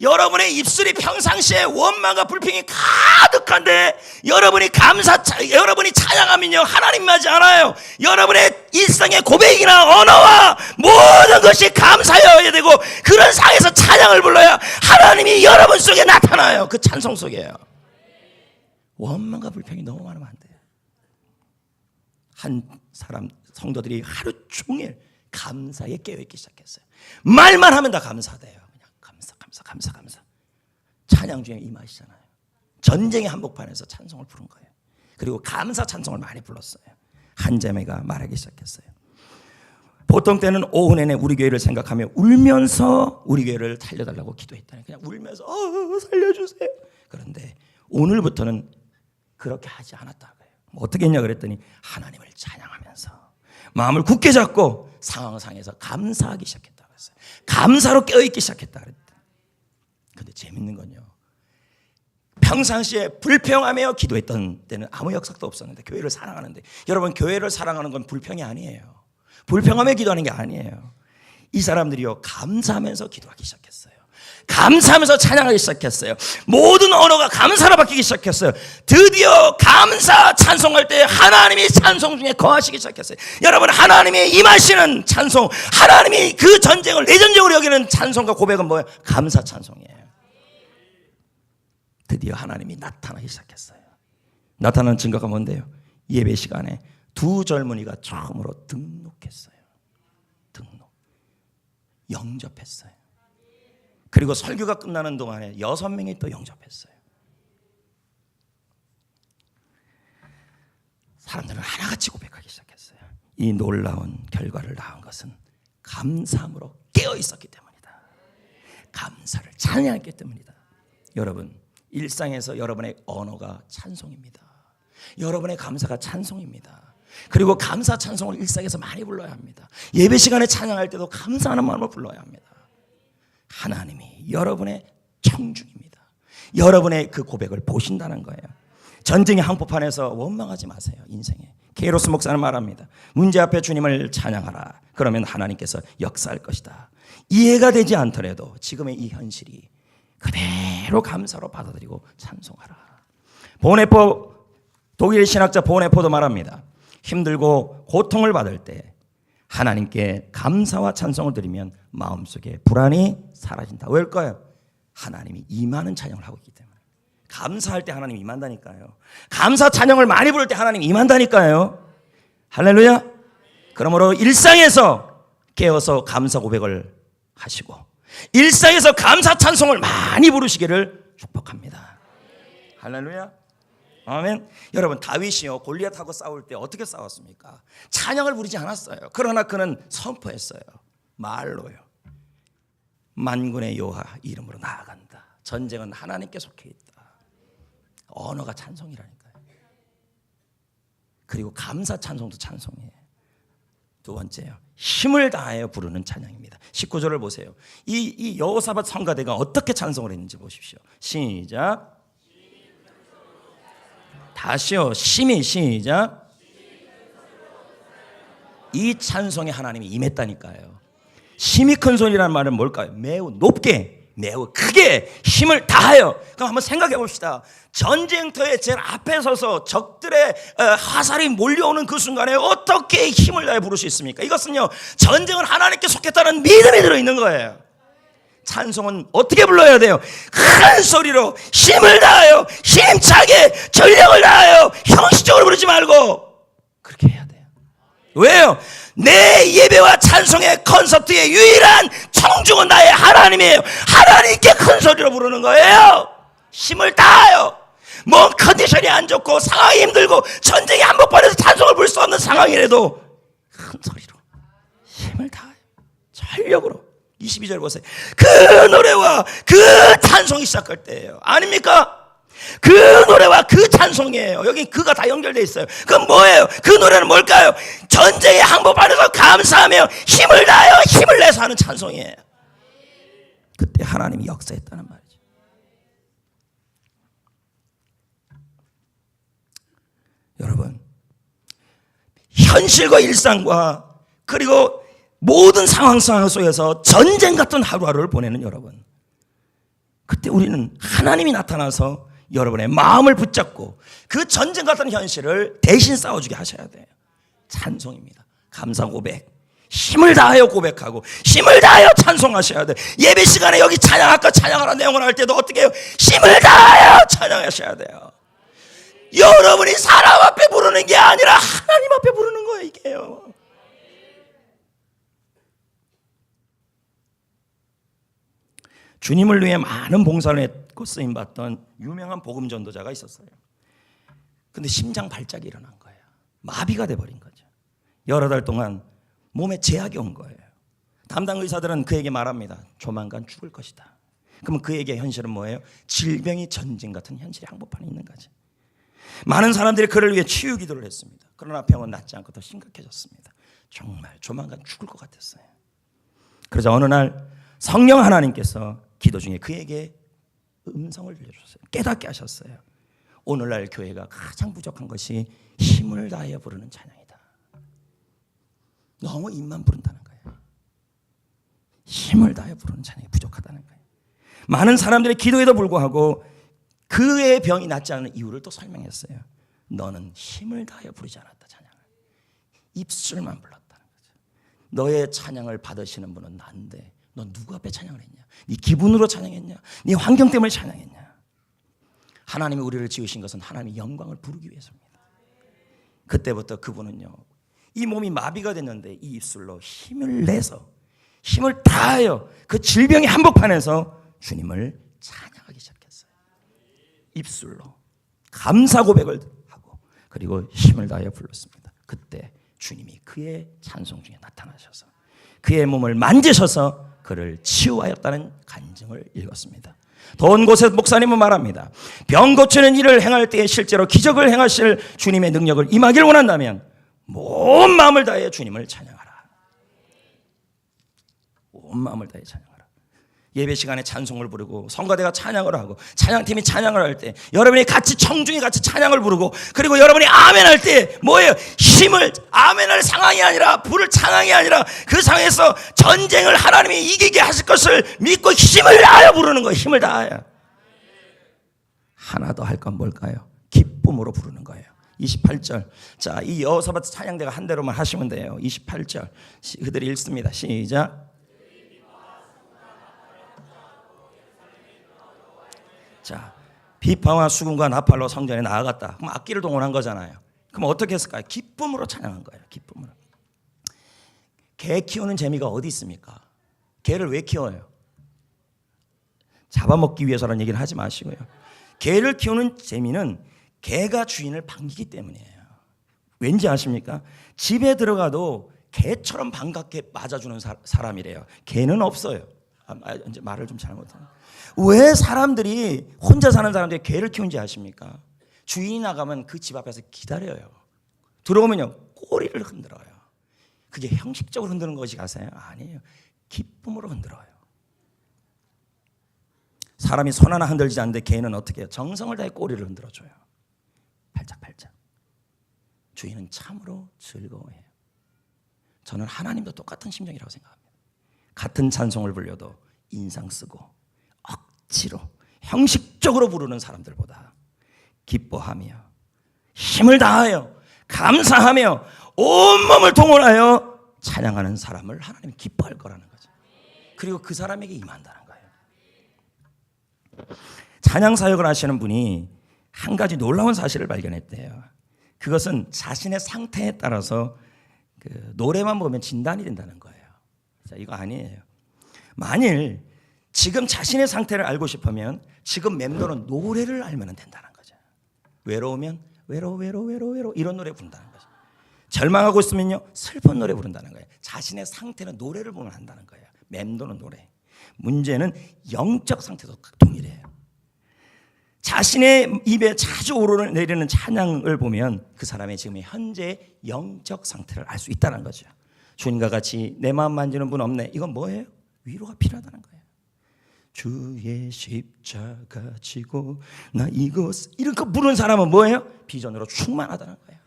여러분의 입술이 평상시에 원망과 불평이 가득한데 여러분이 찬양하면요, 하나님 맞지 않아요. 여러분의 일상의 고백이나 언어와 모든 것이 감사여야 되고, 그런 상황에서 찬양을 불러야 하나님이 여러분 속에 나타나요. 그 찬송 속에요. 원망과 불평이 너무 많으면 안 돼요. 성도들이 하루 종일 감사에 깨어있기 시작했어요. 말만 하면 다 감사돼요. 감사. 찬양 중에 임하시잖아요. 전쟁의 한복판에서 찬송을 부른 거예요. 그리고 감사 찬송을 많이 불렀어요. 한 자매가 말하기 시작했어요. 보통 때는 오후 내내 우리 교회를 생각하며 울면서 우리 교회를 살려달라고 기도했다니, 그냥 울면서 살려주세요. 그런데 오늘부터는 그렇게 하지 않았다고요. 어떻게 했냐 그랬더니 하나님을 찬양하면서 마음을 굳게 잡고 상황상에서 감사하기 시작했다고 했어요. 감사로 깨어있기 시작했다 그랬다. 근데 재밌는 건요, 평상시에 불평하며 기도했던 때는 아무 역사도 없었는데, 교회를 사랑하는데, 여러분, 교회를 사랑하는 건 불평이 아니에요. 불평하며 기도하는 게 아니에요. 이 사람들이요, 감사하면서 기도하기 시작했어요. 감사하면서 찬양하기 시작했어요. 모든 언어가 감사로 바뀌기 시작했어요. 드디어 감사 찬송할 때 하나님이 찬송 중에 거하시기 시작했어요. 여러분, 하나님이 임하시는 찬송, 하나님이 그 전쟁을 내 전쟁으로 여기는 찬송과 고백은 뭐예요? 감사 찬송이에요. 드디어 하나님이 나타나기 시작했어요. 나타나는 증거가 뭔데요? 예배 시간에 두 젊은이가 처음으로 등록했어요. 영접했어요. 그리고 설교가 끝나는 동안에 6명이 또 영접했어요. 사람들은 하나같이 고백하기 시작했어요. 이 놀라운 결과를 낳은 것은 감사함으로 깨어 있었기 때문이다. 감사를 찬양했기 때문이다. 여러분, 일상에서 여러분의 언어가 찬송입니다. 여러분의 감사가 찬송입니다. 그리고 감사 찬송을 일상에서 많이 불러야 합니다. 예배 시간에 찬양할 때도 감사하는 마음으로 불러야 합니다. 하나님이 여러분의 청중입니다. 여러분의 그 고백을 보신다는 거예요. 전쟁의 한복판에서 원망하지 마세요. 인생에. 케이로스 목사는 말합니다. 문제 앞에 주님을 찬양하라. 그러면 하나님께서 역사할 것이다. 이해가 되지 않더라도 지금의 이 현실이 그대로 감사로 받아들이고 찬송하라. 보네포, 독일 신학자 보네포도 말합니다. 힘들고 고통을 받을 때 하나님께 감사와 찬송을 드리면 마음속에 불안이 사라진다. 왜일까요? 하나님이 임하는 찬양을 하고 있기 때문에. 감사할 때 하나님이 임한다니까요. 감사 찬양을 많이 부를 때 하나님이 임한다니까요. 할렐루야. 그러므로 일상에서 깨어서 감사 고백을 하시고 일상에서 감사 찬송을 많이 부르시기를 축복합니다. 할렐루야. 아멘. 여러분, 다윗이요, 골리앗하고 싸울 때 어떻게 싸웠습니까? 찬양을 부르지 않았어요. 그러나 그는 선포했어요. 말로요. 만군의 여호와 이름으로 나아간다. 전쟁은 하나님께 속해 있다. 언어가 찬송이라니까요. 그리고 감사 찬송도 찬송이에요. 두 번째요, 힘을 다하여 부르는 찬양입니다. 19절을 보세요. 이 여호사밧 성가대가 어떻게 찬송을 했는지 보십시오. 시작. 다시요. 심히 시작. 이 찬송에 하나님이 임했다니까요. 심히 큰 소리라는 말은 뭘까요? 매우 높게, 매우 크게 힘을 다하여. 그럼 한번 생각해 봅시다. 전쟁터에 제일 앞에 서서 적들의 화살이 몰려오는 그 순간에 어떻게 힘을 다해 부를 수 있습니까? 이것은요, 전쟁은 하나님께 속했다는 믿음이 들어있는 거예요. 찬송은 어떻게 불러야 돼요? 큰 소리로 힘을 다하여, 힘차게 전력을 다하여, 형식적으로 부르지 말고 그렇게 해야 돼요. 왜요? 내 예배와 찬송의 콘서트의 유일한 청중은 나의 하나님이에요. 하나님께 큰 소리로 부르는 거예요. 힘을 다하여. 뭐 컨디션이 안 좋고 상황이 힘들고 전쟁이 한복판에서 찬송을 부를 수 없는 상황이라도 큰 소리로 힘을 다하여 전력으로. 22절 보세요. 그 노래와 그 찬송이 시작할 때예요. 아닙니까? 그 노래와 그 찬송이에요. 여기 그가 다 연결되어 있어요. 그건 뭐예요? 그 노래는 뭘까요? 전쟁의 항복판에서 감사하며 힘을 다하여 힘을 내서 하는 찬송이에요. 그때 하나님이 역사했다는 말이죠. 여러분, 현실과 일상과 그리고 모든 상황 속에서 전쟁 같은 하루하루를 보내는 여러분, 그때 우리는 하나님이 나타나서 여러분의 마음을 붙잡고 그 전쟁 같은 현실을 대신 싸워주게 하셔야 돼요. 찬송입니다. 감사 고백, 힘을 다하여 고백하고 힘을 다하여 찬송하셔야 돼요. 예배 시간에 여기 찬양, 아까 찬양하라는 내용을 할 때도 어떻게 해요? 힘을 다하여 찬양하셔야 돼요. 여러분이 사람 앞에 부르는 게 아니라 하나님 앞에 부르는 거예요. 이게요. 주님을 위해 많은 봉사를 했고 쓰임받던 유명한 복음 전도자가 있었어요. 근데 심장 발작이 일어난 거예요. 마비가 돼버린 거죠. 여러 달 동안 몸에 제약이 온 거예요. 담당 의사들은 그에게 말합니다. 조만간 죽을 것이다. 그러면 그에게 현실은 뭐예요? 질병이 전쟁 같은 현실이 한복판에 있는 거죠. 많은 사람들이 그를 위해 치유 기도를 했습니다. 그러나 병은 낫지 않고 더 심각해졌습니다. 정말 조만간 죽을 것 같았어요. 그러자 어느 날 성령 하나님께서 기도 중에 그에게 음성을 들려주셨어요. 깨닫게 하셨어요. 오늘날 교회가 가장 부족한 것이 힘을 다하여 부르는 찬양이다. 너무 입만 부른다는 거예요. 힘을 다하여 부르는 찬양이 부족하다는 거예요. 많은 사람들의 기도에도 불구하고 그의 병이 낫지 않은 이유를 또 설명했어요. 너는 힘을 다하여 부르지 않았다, 찬양을. 입술만 불렀다는 거죠. 너의 찬양을 받으시는 분은 난데 너 누구 앞에 찬양을 했냐? 네 기분으로 찬양했냐? 네 환경 때문에 찬양했냐? 하나님이 우리를 지으신 것은 하나님의 영광을 부르기 위해서입니다. 그때부터 그분은요, 이 몸이 마비가 됐는데 이 입술로 힘을 내서 힘을 다하여 그 질병의 한복판에서 주님을 찬양하기 시작했어요. 입술로 감사 고백을 하고 그리고 힘을 다하여 불렀습니다. 그때 주님이 그의 찬송 중에 나타나셔서 그의 몸을 만지셔서 그를 치유하였다는 간증을 읽었습니다. 더운 곳에서 목사님은 말합니다. 병 고치는 일을 행할 때에 실제로 기적을 행하실 주님의 능력을 임하길 원한다면 온 마음을 다해 주님을 찬양하라. 온 마음을 다해 찬양하라. 예배 시간에 찬송을 부르고 성가대가 찬양을 하고 찬양팀이 찬양을 할 때 여러분이 같이 청중이 같이 찬양을 부르고 그리고 여러분이 아멘 할 때 뭐예요? 힘을 아멘할 상황이 아니라 부를 찬양이 아니라 그 상황에서 전쟁을 하나님이 이기게 하실 것을 믿고 힘을 다하여 부르는 거예요. 힘을 다하여. 하나 더 할 건 뭘까요? 기쁨으로 부르는 거예요. 28절. 자, 이 여호사밧 찬양대가 한 대로만 하시면 돼요. 28절. 그들이 읽습니다. 시작. 자, 비파와 수금과 나팔로 성전에 나아갔다. 그럼 악기를 동원한 거잖아요. 그럼 어떻게 했을까요? 기쁨으로 찬양한 거예요. 기쁨으로. 개 키우는 재미가 어디 있습니까? 개를 왜 키워요? 잡아먹기 위해서라는 얘기를 하지 마시고요. 개를 키우는 재미는 개가 주인을 반기기 때문이에요. 왠지 아십니까? 집에 들어가도 개처럼 반갑게 맞아주는 사람이래요. 개는 없어요. 이제 말을 좀 잘못했네. 왜 사람들이 혼자 사는 사람들이 개를 키운지 아십니까? 주인이 나가면 그 집 앞에서 기다려요. 들어오면요 꼬리를 흔들어요. 그게 형식적으로 흔드는 것이 가세요? 아니에요. 기쁨으로 흔들어요. 사람이 손 하나 흔들지 않는데 개는 어떻게 해요? 정성을 다해 꼬리를 흔들어줘요. 팔짝팔짝. 주인은 참으로 즐거워해요. 저는 하나님도 똑같은 심정이라고 생각합니다. 같은 찬송을 불려도 인상 쓰고 억지로 형식적으로 부르는 사람들보다 기뻐하며 힘을 다하여 감사하며 온몸을 동원하여 찬양하는 사람을 하나님이 기뻐할 거라는 거죠. 그리고 그 사람에게 임한다는 거예요. 찬양 사역을 하시는 분이 한 가지 놀라운 사실을 발견했대요. 그것은 자신의 상태에 따라서 노래만 보면 진단이 된다는 거예요. 자, 이거 아니에요. 만일 지금 자신의 상태를 알고 싶으면 지금 맴도는 노래를 알면 된다는 거죠. 외로우면 외로 이런 노래 부른다는 거죠. 절망하고 있으면요 슬픈 노래 부른다는 거예요. 자신의 상태는 노래를 보면 한다는 거예요. 맴도는 노래. 문제는 영적 상태도 동일해요. 자신의 입에 자주 오르내리는 찬양을 보면 그 사람의 지금 현재 영적 상태를 알 수 있다는 거죠. 주님과 같이 내 마음 만지는 분 없네. 이건 뭐예요? 위로가 필요하다는 거예요. 주의 십자가 지고 나 이곳 이런 거 부르는 사람은 뭐예요? 비전으로 충만하다는 거예요.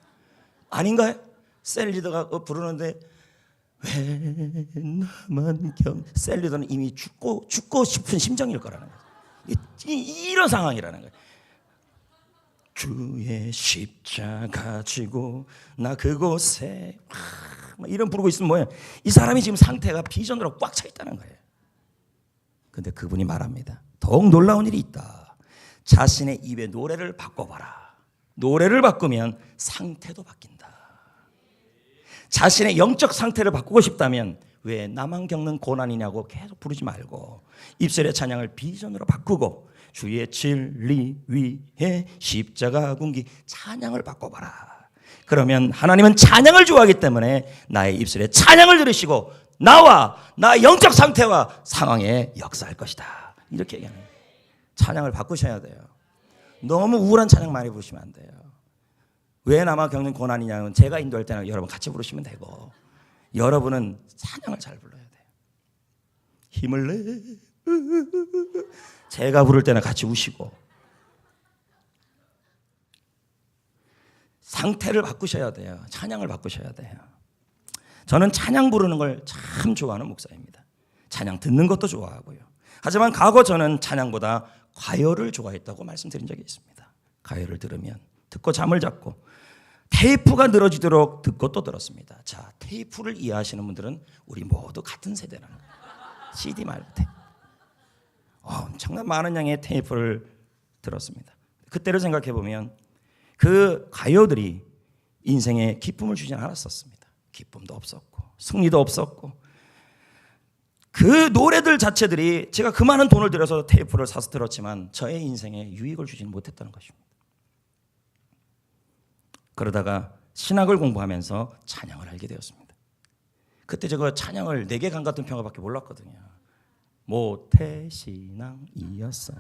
아닌가요? 셀리더가 부르는데 왜 나만 셀리더는 이미 죽고 싶은 심정일 거라는 거예요. 이런 상황이라는 거예요. 주의 십자가 지고 나 그곳에 이런 부르고 있으면 뭐예요? 이 사람이 지금 상태가 비전으로 꽉 차 있다는 거예요. 근데 그분이 말합니다. 더욱 놀라운 일이 있다. 자신의 입의 노래를 바꿔봐라. 노래를 바꾸면 상태도 바뀐다. 자신의 영적 상태를 바꾸고 싶다면 왜 나만 겪는 고난이냐고 계속 부르지 말고 입술의 찬양을 비전으로 바꾸고 주의 진리 위에 십자가 군기 찬양을 바꿔봐라. 그러면 하나님은 찬양을 좋아하기 때문에 나의 입술에 찬양을 들으시고 나와 나의 영적 상태와 상황에 역사할 것이다. 이렇게 얘기하는 거예요. 찬양을 바꾸셔야 돼요. 너무 우울한 찬양 많이 부르시면 안 돼요. 왜 나만 겪는 고난이냐면 제가 인도할 때는 여러분 같이 부르시면 되고 여러분은 찬양을 잘 불러야 돼요. 힘을 내. 제가 부를 때는 같이 우시고 상태를 바꾸셔야 돼요. 찬양을 바꾸셔야 돼요. 저는 찬양 부르는 걸 참 좋아하는 목사입니다. 찬양 듣는 것도 좋아하고요. 하지만 과거 저는 찬양보다 과요를 좋아했다고 말씀드린 적이 있습니다. 과요를 들으면 듣고 잠을 잡고 테이프가 늘어지도록 듣고 또 들었습니다. 자, 테이프를 이해하시는 분들은 우리 모두 같은 세대라는 거예요. CD 말고 테이프. 엄청난 많은 양의 테이프를 들었습니다. 그때를 생각해 보면 그 가요들이 인생에 기쁨을 주지 않았었습니다. 기쁨도 없었고 승리도 없었고 그 노래들 자체들이 제가 그 많은 돈을 들여서 테이프를 사서 들었지만 저의 인생에 유익을 주지는 못했다는 것입니다. 그러다가 신학을 공부하면서 찬양을 알게 되었습니다. 그때 제가 찬양을 4개 강 같은 평화밖에 몰랐거든요. 모태신앙이었어요.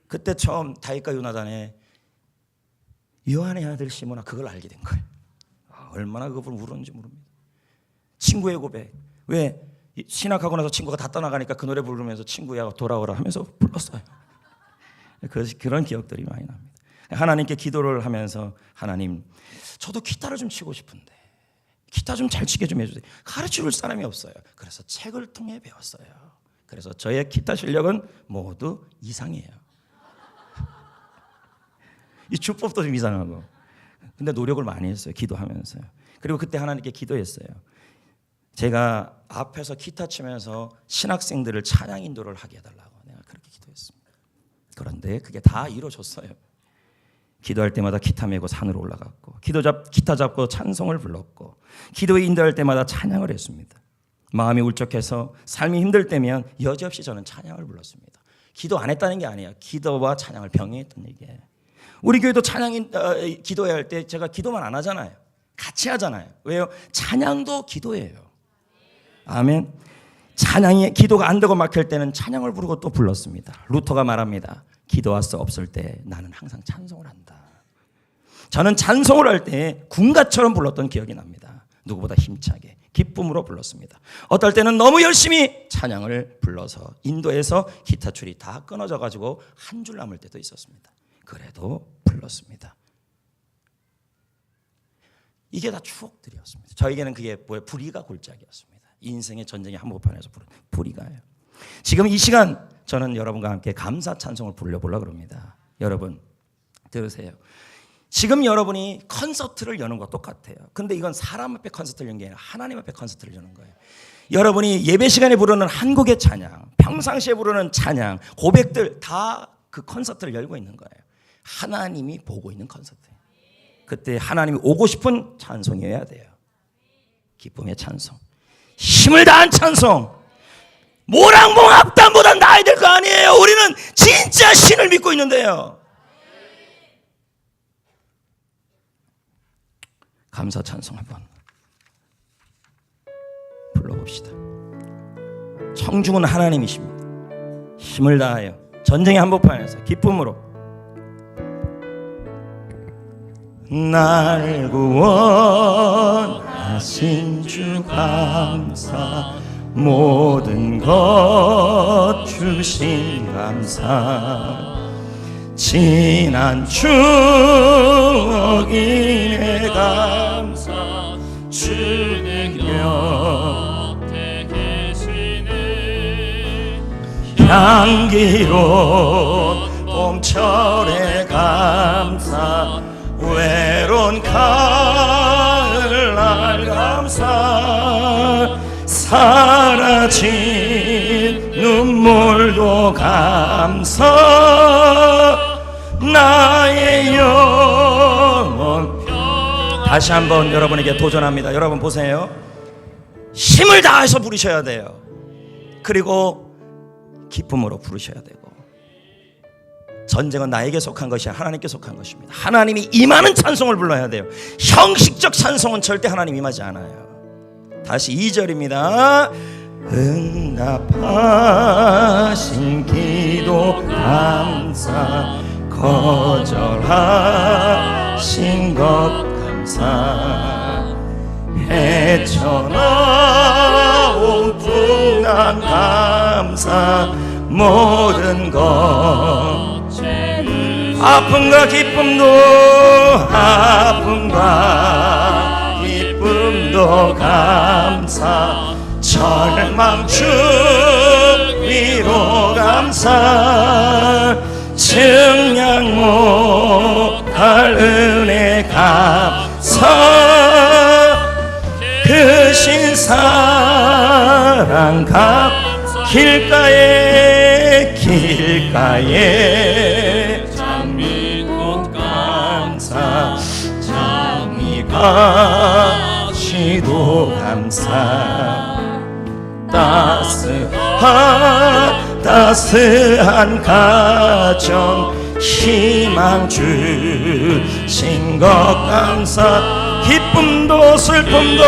그때 처음 다윗과 요나단의 요한의 아들 시므나 그걸 알게 된 거예요. 얼마나 그걸 모르는지 모릅니다. 친구의 고백. 왜 신학하고 나서 친구가 다 떠나가니까 그 노래 부르면서 친구야 돌아오라 하면서 불렀어요. 그런 기억들이 많이 납니다. 하나님께 기도를 하면서 하나님 저도 기타를 좀 치고 싶은데 기타 좀 잘 치게 좀 해주세요. 가르쳐줄 사람이 없어요. 그래서 책을 통해 배웠어요. 그래서 저의 기타 실력은 모두 이상이에요. 이 주법도 좀 이상하고 근데 노력을 많이 했어요. 기도하면서요. 그리고 그때 하나님께 기도했어요. 제가 앞에서 기타 치면서 신학생들을 찬양 인도를 하게 해달라고 내가 그렇게 기도했습니다. 그런데 그게 다 이루어졌어요. 기도할 때마다 기타 메고 산으로 올라갔고 기타 잡고 찬송을 불렀고 기도에 인도할 때마다 찬양을 했습니다. 마음이 울적해서 삶이 힘들 때면 여지없이 저는 찬양을 불렀습니다. 기도 안 했다는 게 아니에요. 기도와 찬양을 병행했던 얘기예요. 우리 교회도 기도해야 할 때 제가 기도만 안 하잖아요. 같이 하잖아요. 왜요? 찬양도 기도예요. 아멘. 찬양이 기도가 안 되고 막힐 때는 찬양을 부르고 또 불렀습니다. 루터가 말합니다. 기도할 수 없을 때 나는 항상 찬송을 한다. 저는 찬송을 할 때 군가처럼 불렀던 기억이 납니다. 누구보다 힘차게 기쁨으로 불렀습니다. 어떨 때는 너무 열심히 찬양을 불러서 인도에서 기타 줄이 다 끊어져 가지고 한 줄 남을 때도 있었습니다. 그래도 불렀습니다. 이게 다 추억들이었습니다. 저에게는 그게 불의가 골짜기였습니다. 인생의 전쟁의 한복판에서 부른 불의가예요. 지금 이 시간 저는 여러분과 함께 감사 찬송을 불러보려고 합니다. 여러분 들으세요. 지금 여러분이 콘서트를 여는 것과 똑같아요. 근데 이건 사람 앞에 콘서트를 여는 게 아니라 하나님 앞에 콘서트를 여는 거예요. 여러분이 예배 시간에 부르는 한 곡의 찬양, 평상시에 부르는 찬양, 고백들 다 그 콘서트를 열고 있는 거예요. 하나님이 보고 있는 콘서트예요. 그때 하나님이 오고 싶은 찬송이어야 돼요. 기쁨의 찬송, 힘을 다한 찬송. 모랑봉 합단보다 나아야 될 거 아니에요. 우리는 진짜 신을 믿고 있는데요. 감사 찬송 한번 불러봅시다. 청중은 하나님이십니다. 힘을 다하여 전쟁의 한복판에서 기쁨으로 날 구원하신 주 감사, 모든 것 주신 감사, 지난 추억이 내 감사, 주는 곁에 계시네. 향기로운 봄철의 감사, 외로운 가을날 감사, 사라진 눈물도 감사, 나의 영혼. 다시 한번 여러분에게 도전합니다. 여러분 보세요. 힘을 다해서 부르셔야 돼요. 그리고 기쁨으로 부르셔야 되고. 전쟁은 나에게 속한 것이 하나님께 속한 것입니다. 하나님이 임하는 찬송을 불러야 돼요. 형식적 찬송은 절대 하나님 임하지 않아요. 다시 2절입니다. 응답하신 기도 감사, 거절하신 것 감사, 헤쳐나온 풍랑 감사, 모든 것 아픔과 기쁨도, 아픔과 기쁨도 감사, 절망 주위로 감사, 증량 못할 은혜 감사, 크신 사랑 감사, 길가에 장미꽃 감사, 장미가 시도 감사, 따스한 가정 희망 주신 것 감사, 기쁨도 슬픔도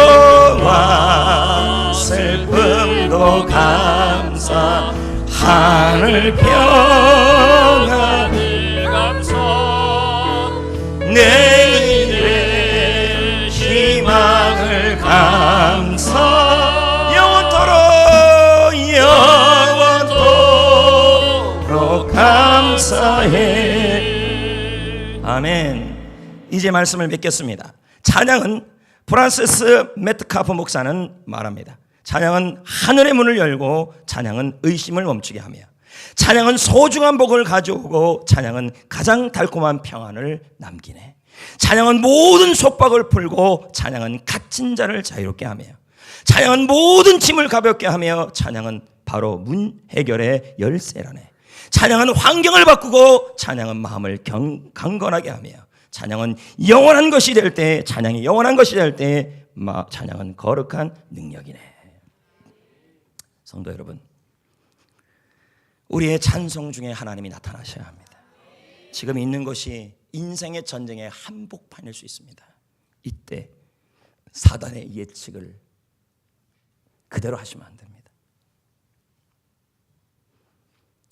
슬픔도 감사, 하늘 평안 감사, 내일의 희망을 감사, 영원토록 감사해. 아멘. 이제 말씀을 맺겠습니다. 찬양은 프란시스 메트카프 목사는 말합니다. 찬양은 하늘의 문을 열고, 찬양은 의심을 멈추게 하며, 찬양은 소중한 복을 가져오고, 찬양은 가장 달콤한 평안을 남기네. 찬양은 모든 속박을 풀고, 찬양은 갇힌 자를 자유롭게 하며, 찬양은 모든 짐을 가볍게 하며, 찬양은 바로 문 해결의 열쇠라네. 찬양은 환경을 바꾸고, 찬양은 마음을 강건하게 하며, 찬양은 영원한 것이 될 때, 찬양이 영원한 것이 될 때, 찬양은 거룩한 능력이네. 성도 여러분, 우리의 찬송 중에 하나님이 나타나셔야 합니다. 지금 있는 것이 인생의 전쟁의 한복판일 수 있습니다. 이때 사단의 예측을 그대로 하시면 안 됩니다.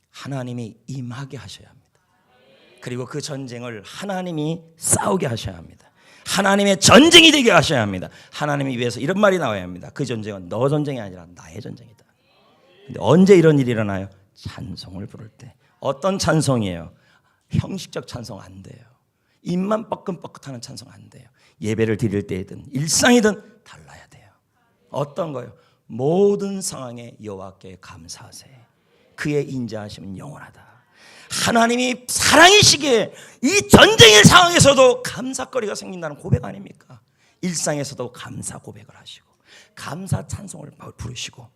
하나님이 임하게 하셔야 합니다. 그리고 그 전쟁을 하나님이 싸우게 하셔야 합니다. 하나님의 전쟁이 되게 하셔야 합니다. 하나님이 위해서 이런 말이 나와야 합니다. 그 전쟁은 너 전쟁이 아니라 나의 전쟁이다. 근데 언제 이런 일이 일어나요? 찬송을 부를 때. 어떤 찬송이에요? 형식적 찬송 안 돼요. 입만 뻐끔뻐끔하는 찬송 안 돼요. 예배를 드릴 때이든 일상이든 달라야 돼요. 어떤 거요? 모든 상황에 여호와께 감사하세요. 그의 인자하심은 영원하다. 하나님이 사랑이시기에 이 전쟁의 상황에서도 감사거리가 생긴다는 고백 아닙니까? 일상에서도 감사 고백을 하시고, 감사 찬송을 부르시고,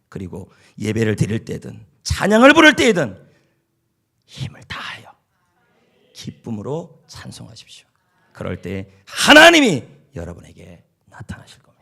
그리고 예배를 드릴 때든 찬양을 부를 때이든 힘을 다하여 기쁨으로 찬송하십시오. 그럴 때 하나님이 여러분에게 나타나실 겁니다.